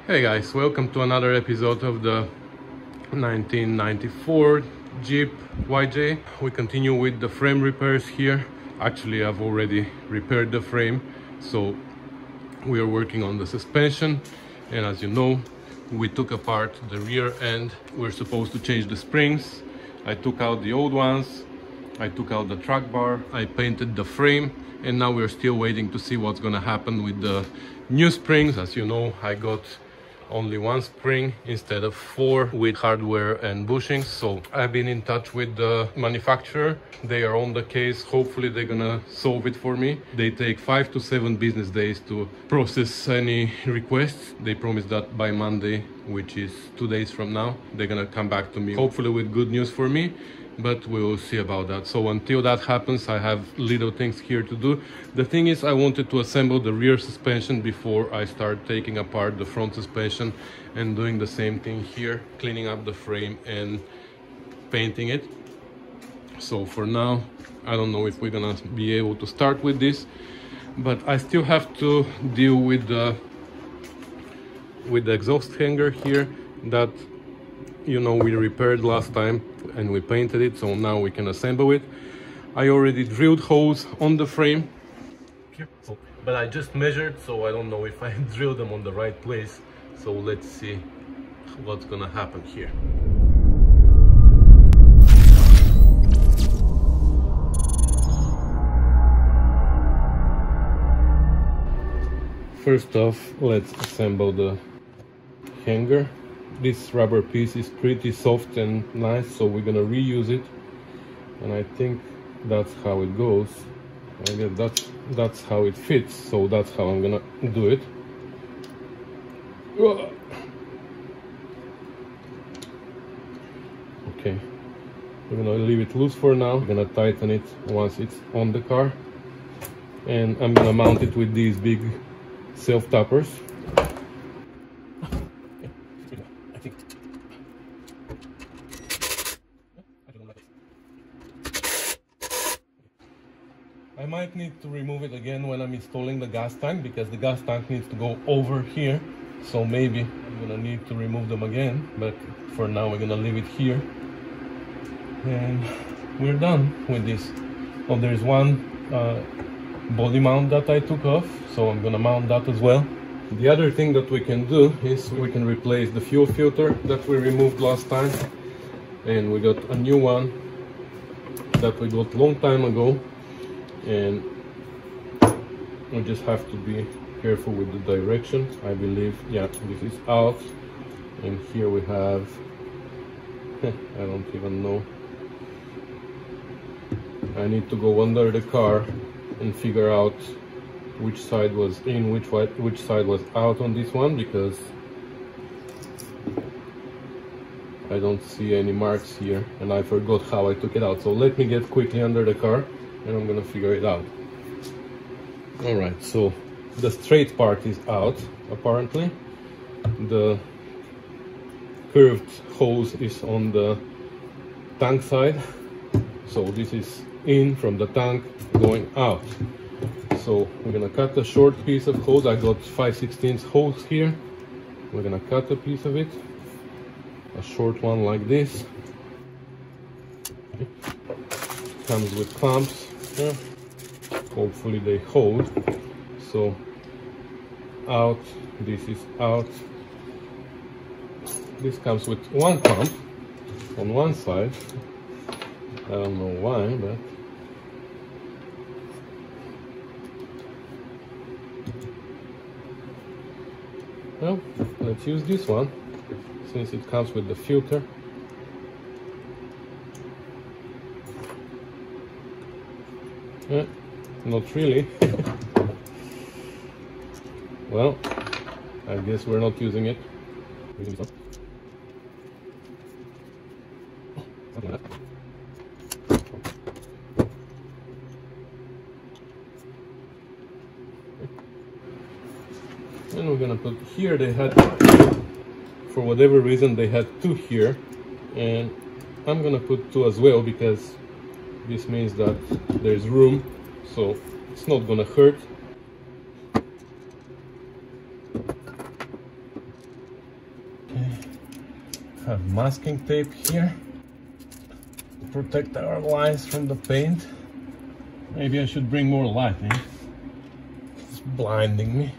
Hey guys, welcome to another episode of the 1994 Jeep YJ. We continue with the frame repairs here. Actually, I've already repaired the frame, so we are working on the suspension. And as you know, we took apart the rear end. We're supposed to change the springs. I took out the old ones, I took out the track bar, I painted the frame, and now we're still waiting to see what's gonna happen with the new springs. As you know, I got only one spring instead of 4 with hardware and bushings. So I've been in touch with the manufacturer. They are on the case. Hopefully they're gonna solve it for me. They take 5 to 7 business days to process any requests. They promised that by Monday, which is 2 days from now, they're gonna come back to me, hopefully with good news for me, but we will see about that. So until that happens, I have little things here to do. The thing is, I wanted to assemble the rear suspension before I start taking apart the front suspension and doing the same thing here, cleaning up the frame and painting it. So for now, I don't know if we're gonna be able to start with this, but I still have to deal with the exhaust hanger here that, you know, we repaired last time and we painted it, so now we can assemble it. I already drilled holes on the frame here, but I just measured, so I don't know if I drilled them on the right place. So let's see what's gonna happen here. First off, let's assemble the hanger. This rubber piece is pretty soft and nice, so we're gonna reuse it, and I think that's how it goes. I guess that's how it fits, so that's how I'm gonna do it. Okay, we're gonna leave it loose for now. We're gonna tighten it once it's on the car, and I'm gonna mount it with these big self-tappers. I might need to remove it again when I'm installing the gas tank, because the gas tank needs to go over here, so maybe I'm gonna need to remove them again, but for now we're gonna leave it here and we're done with this. Oh, there's one body mount that I took off, so I'm gonna mount that as well. The other thing that we can do is we can replace the fuel filter that we removed last time, and we got a new one that we got a long time ago, and we just have to be careful with the direction. I believe, yeah, this is out, and here we have I don't even know. I need to go under the car and figure out which side was in, which side was out on this one, because I don't see any marks here and I forgot how I took it out. So let me get quickly under the car and I'm gonna figure it out. All right, so the straight part is out apparently. The curved hose is on the tank side, so this is in from the tank going out. So we're gonna cut a short piece of hose. I got 5/16 hose here. We're gonna cut a piece of it, a short one like this. Comes with clamps here. Hopefully they hold. So out, this is out. This comes with one clamp on one side. I don't know why, but well, let's use this one since it comes with the filter. Not really. Well, I guess we're not using it. And we're gonna put here, they had, for whatever reason, they had 2 here, and I'm gonna put 2 as well, because this means that there's room, so it's not gonna hurt. have masking tape here to protect our lines from the paint. Maybe I should bring more lighting. It's blinding me.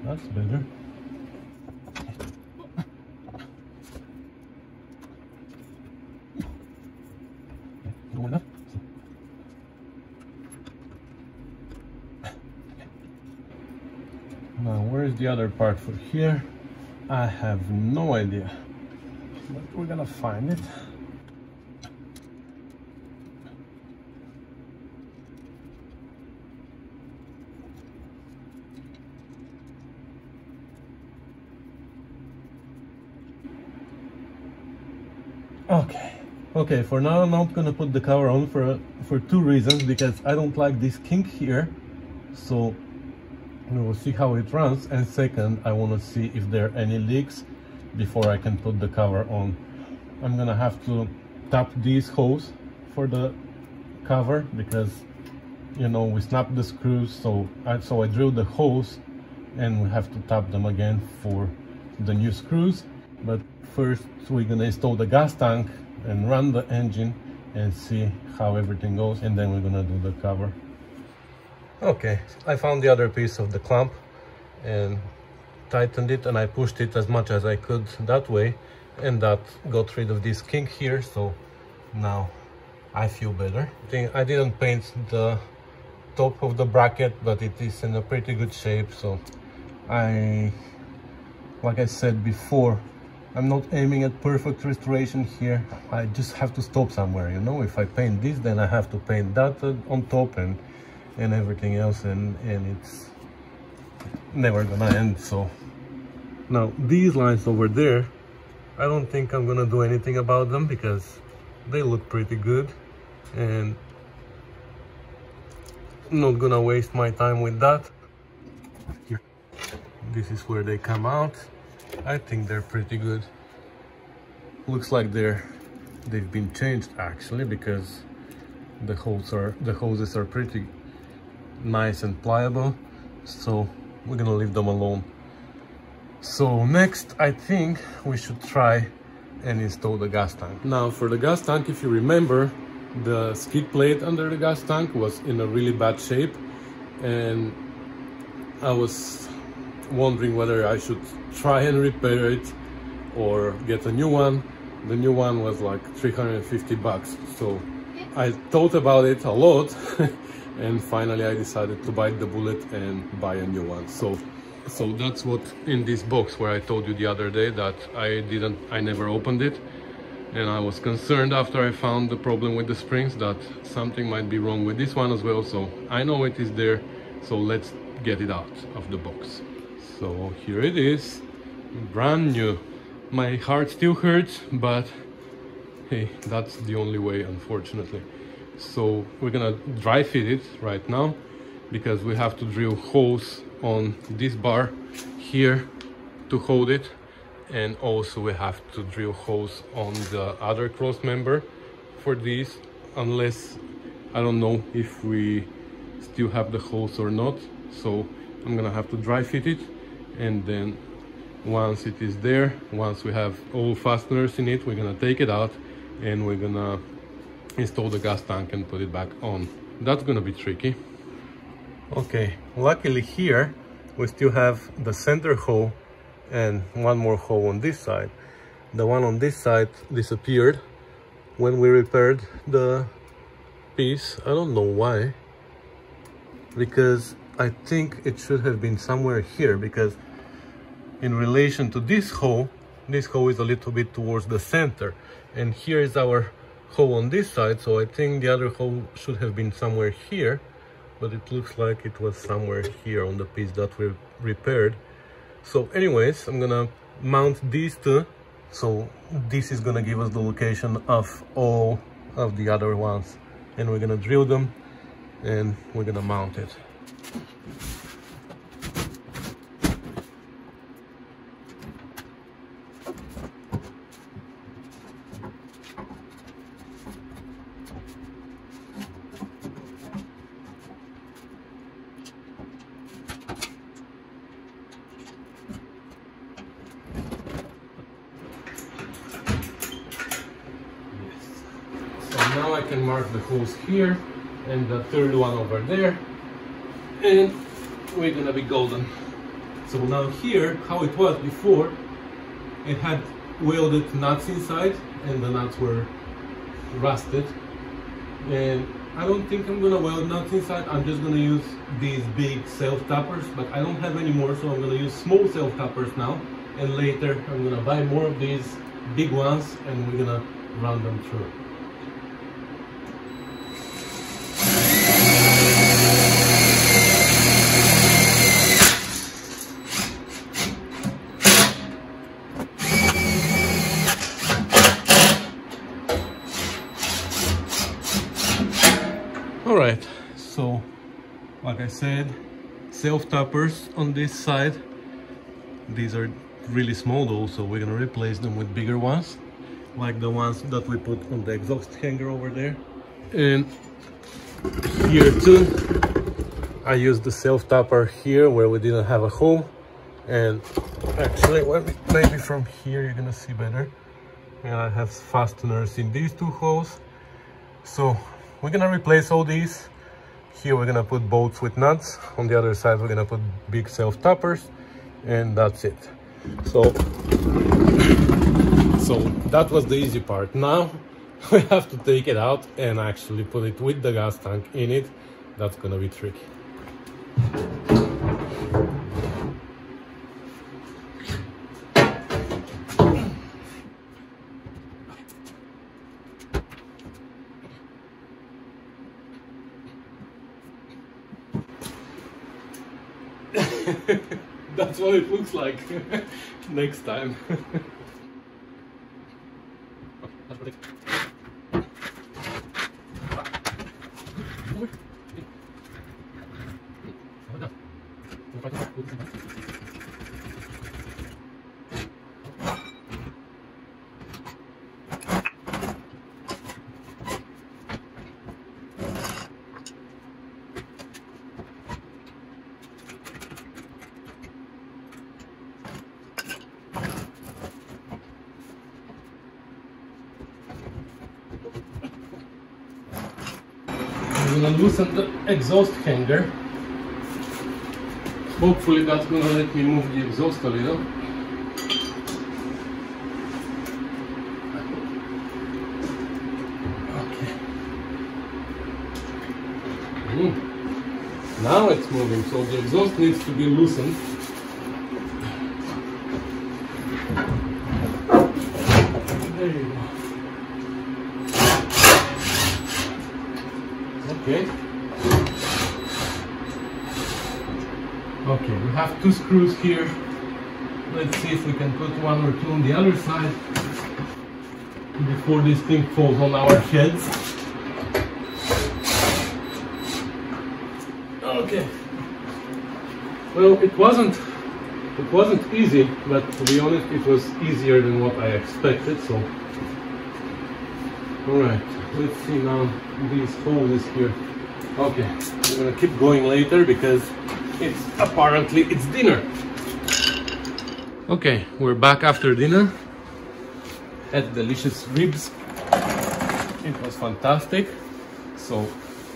That's better. Now, where is the other part for here? I have no idea, but we're gonna find it. Okay, for now I'm not gonna put the cover on for two reasons, because I don't like this kink here, so we will see how it runs, and second, I want to see if there are any leaks before I can put the cover on. I'm gonna have to tap these holes for the cover, because you know we snapped the screws, so I drilled the holes and we have to tap them again for the new screws. But first we're gonna install the gas tank and run the engine and see how everything goes, and then we're gonna do the cover. Okay, I found the other piece of the clamp and tightened it, and I pushed it as much as I could that way, and that got rid of this kink here, so now I feel better. I didn't paint the top of the bracket, but it is in a pretty good shape, so like I said before, I'm not aiming at perfect restoration here. I just have to stop somewhere, you know. If I paint this, then I have to paint that on top and everything else, and it's never gonna end. So now these lines over there, I don't think I'm gonna do anything about them because they look pretty good, and I'm not gonna waste my time with that. Here, this is where they come out. I think they're pretty good. Looks like they've been changed actually, because the hoses are pretty nice and pliable, so we're gonna leave them alone. So next, I think we should try and install the gas tank. Now for the gas tank, if you remember, the skid plate under the gas tank was in a really bad shape, and I was wondering whether I should try and repair it or get a new one. The new one was like 350 bucks, so I thought about it a lot and finally I decided to bite the bullet and buy a new one. So that's what in this box where I told you the other day that I never opened it, and I was concerned after I found the problem with the springs that something might be wrong with this one as well. So I know it is there, so let's get it out of the box. So here it is, brand new. My heart still hurts, but hey, that's the only way, unfortunately. So we're gonna dry fit it right now, because we have to drill holes on this bar here to hold it, and also we have to drill holes on the other cross member for these, unless I don't know if we still have the holes or not. So I'm gonna have to dry fit it, and then once it is there, once we have all fasteners in it, we're gonna take it out and we're gonna install the gas tank and put it back on. That's gonna be tricky. Okay, luckily here we still have the center hole and one more hole on this side. The one on this side disappeared when we repaired the piece. I don't know why, because I think it should have been somewhere here, because in relation to this hole is a little bit towards the center, and here is our hole on this side, so I think the other hole should have been somewhere here, but it looks like it was somewhere here on the piece that we repaired. So anyways, I'm gonna mount these two, so this is gonna give us the location of all of the other ones, and we're gonna drill them and we're gonna mount it. can mark the holes here and the third one over there, and we're gonna be golden. So now here, how it was before, it had welded nuts inside and the nuts were rusted, and I don't think I'm gonna weld nuts inside. I'm just gonna use these big self-tappers, but I don't have any more, so I'm gonna use small self-tappers now, and later I'm gonna buy more of these big ones and we're gonna run them through. Alright, so like I said, self-tappers on this side. These are really small though, so we're gonna replace them with bigger ones, like the ones that we put on the exhaust hanger over there. And here too, I used the self-tapper here where we didn't have a hole. And actually, maybe from here you're gonna see better. And I have fasteners in these two holes. So we're gonna replace all these. Here we're gonna put bolts with nuts. On the other side we're gonna put big self-tappers, and that's it. So that was the easy part. Now we have to take it out and actually put it with the gas tank in it. That's gonna be tricky. That's what it looks like next time. I'm gonna loosen the exhaust hanger. Hopefully that's gonna let me move the exhaust a little. Okay. Now it's moving, so the exhaust needs to be loosened. There you go. Okay. Okay, we have two screws here. Let's see if we can put one or two on the other side before this thing falls on our heads. Okay. Well, it wasn't easy, but to be honest, it was easier than what I expected. So, all right. Let's see now these holes here. Okay, we're gonna keep going later because it's dinner. Okay, we're back after dinner. Had delicious ribs. It was fantastic. So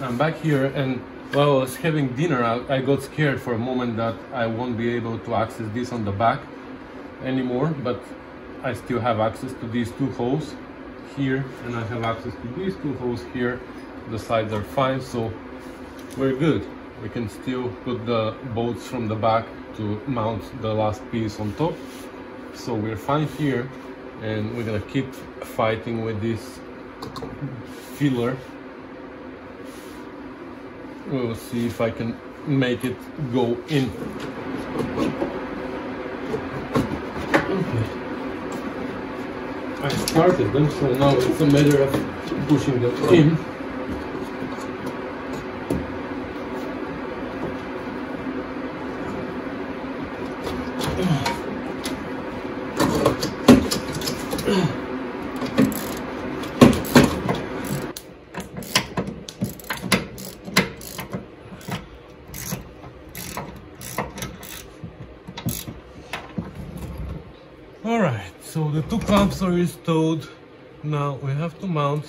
I'm back here, and while I was having dinner, I got scared for a moment that I won't be able to access this on the back anymore, but I still have access to these two holes here, and I have access to these two holes here. The sides are fine, so we're good. We can still put the bolts from the back to mount the last piece on top, so we're fine here. And we're gonna keep fighting with this filler. We'll see if I can make it go in. Okay. I started them, so now it's a matter of pushing them in. Alright, so the two clamps are installed. Now we have to mount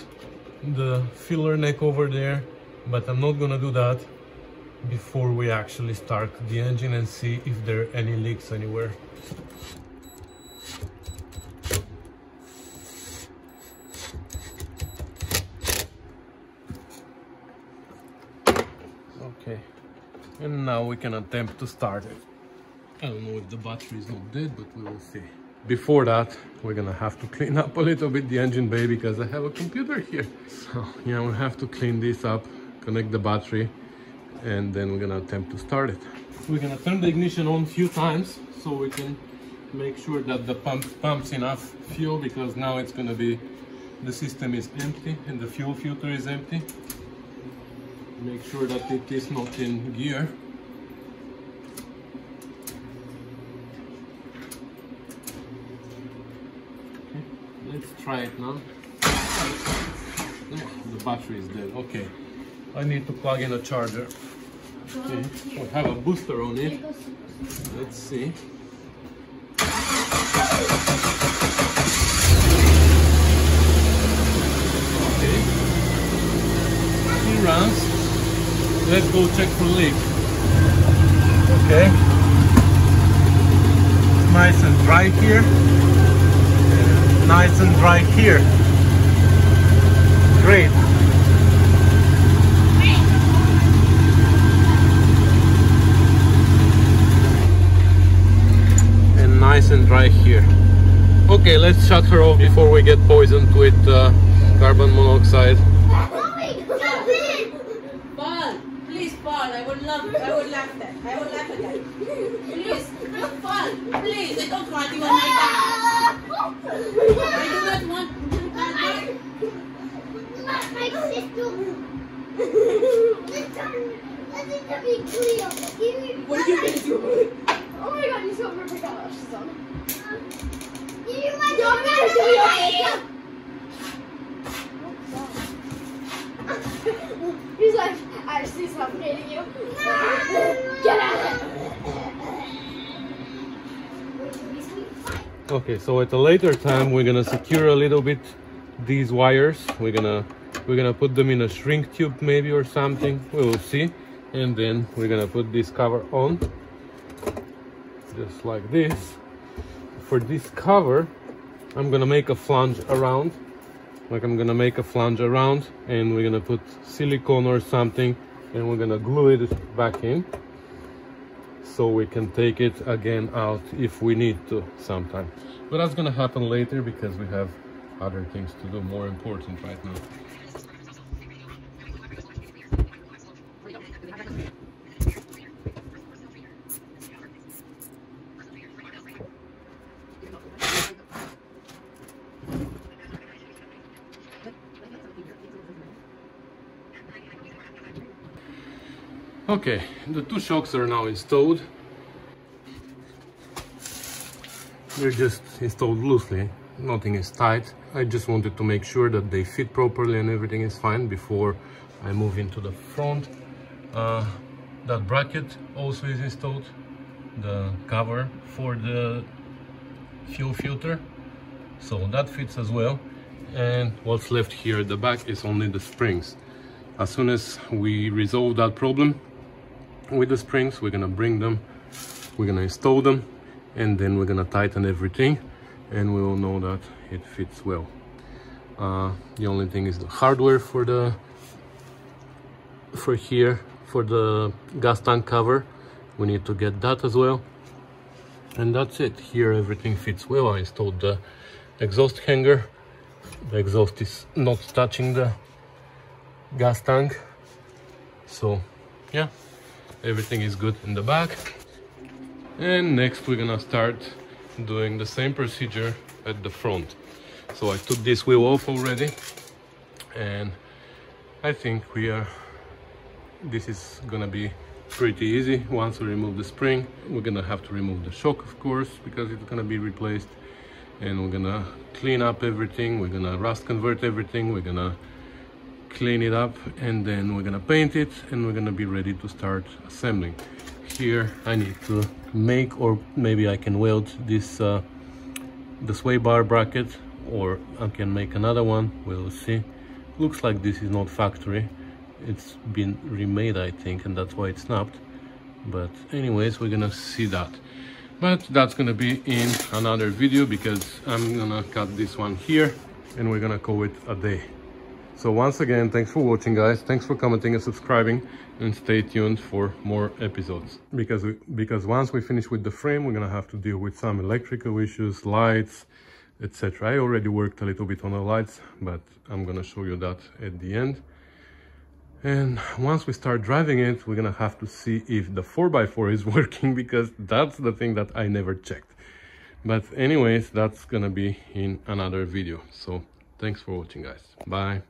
the filler neck over there, but I'm not gonna do that before we actually start the engine and see if there are any leaks anywhere. Okay, and now we can attempt to start it. I don't know if the battery is not dead, but we will see. Before that, we're gonna have to clean up a little bit the engine bay because I have a computer here. So yeah, we have to clean this up, connect the battery, and then we're gonna attempt to start it. We're gonna turn the ignition on a few times so we can make sure that the pump pumps enough fuel, because now it's gonna be, the system is empty and the fuel filter is empty. Make sure that it is not in gear. Okay, let's try it now. The battery is dead. Okay, I need to plug in a charger. Okay, we have a booster on it. Let's see. Okay, it runs. Let's go check for leak. Okay, nice and dry here. Nice and dry here. Great. And nice and dry here. Okay, let's shut her off before we get poisoned with carbon monoxide. I would laugh that. I would laugh at that. Please, fall. Please, I don't want you on my back. I do not want my sister. Let me clear. What are you going to do? Oh my god, he's so perfect. She's on. You might not do it. He's like, I see suffocating you. Get out! Okay, so at a later time we're gonna secure a little bit these wires. We're gonna put them in a shrink tube maybe or something. We will see. And then we're gonna put this cover on, just like this. For this cover, I'm gonna make a flange around. I'm gonna make a flange around, and we're gonna put silicone or something, and we're gonna glue it back in so we can take it again out if we need to sometime. But that's gonna happen later because we have other things to do more important right now. Okay, the two shocks are now installed. They're just installed loosely, nothing is tight. I just wanted to make sure that they fit properly and everything is fine before I move into the front. That bracket also is installed, the cover for the fuel filter, so that fits as well. And what's left here at the back is only the springs. As soon as we resolve that problem with the springs, we're gonna bring them, we're gonna install them, and then we're gonna tighten everything, and we will know that it fits well. The only thing is the hardware for the gas tank cover. We need to get that as well, and that's it. Here everything fits well. I installed the exhaust hanger. The exhaust is not touching the gas tank, so yeah, everything is good in the back. And next we're gonna start doing the same procedure at the front. So I took this wheel off already, and I think this is gonna be pretty easy. Once we remove the spring, we're gonna have to remove the shock, of course, because it's gonna be replaced, and we're gonna clean up everything, we're gonna rust convert everything, we're gonna clean it up, and then we're gonna paint it, and we're gonna be ready to start assembling. Here I need to make, or maybe I can weld this the sway bar bracket, or I can make another one, we'll see. Looks like this is not factory. It's been remade, I think, and that's why it snapped. But anyways, we're gonna see that. But that's gonna be in another video, because I'm gonna cut this one here and we're gonna call it a day. So once again, thanks for watching, guys. Thanks for commenting and subscribing, and stay tuned for more episodes. Because once we finish with the frame, we're gonna have to deal with some electrical issues, lights, etc. I already worked a little bit on the lights, but I'm gonna show you that at the end. And once we start driving it, we're gonna have to see if the 4x4 is working, because that's the thing that I never checked. But anyways, that's gonna be in another video. So thanks for watching, guys. Bye.